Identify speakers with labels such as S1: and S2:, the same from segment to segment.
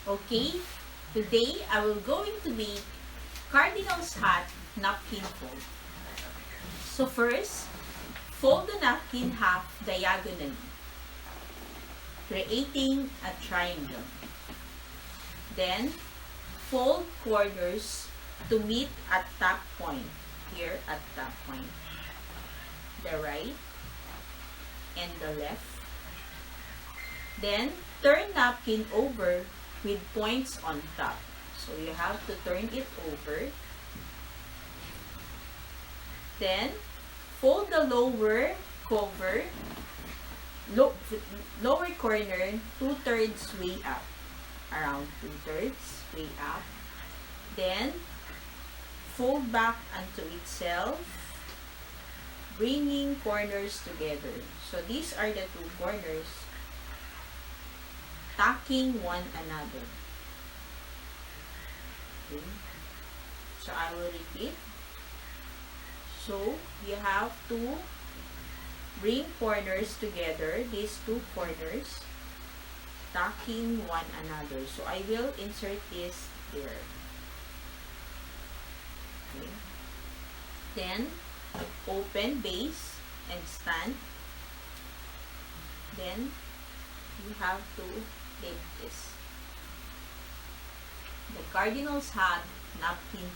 S1: Okay, today I will going to make Cardinal's hat napkin fold. So first, fold the napkin half diagonally, creating a triangle. Then, fold corners to meet at top point, here at top point, the right and the left. Then, turn napkin over with points on top. So you have to turn it over. Then, fold the lower cover, lower corner 2/3 way up. Around 2/3 way up. Then, fold back onto itself, bringing corners together. So these are the two corners, tacking one another. Okay. So I will repeat. So you have to bring corners together, these two corners, tacking one another. So I will insert this here. Okay. Then open base and stand. Then you have to take this. The Cardinal's hat napkin.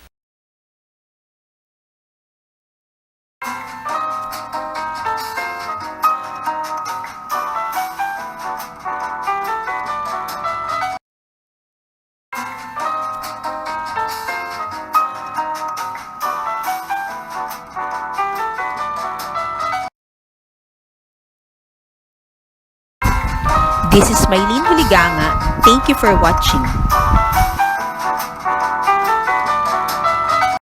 S2: This is Maylene Huliganga. Thank you for watching.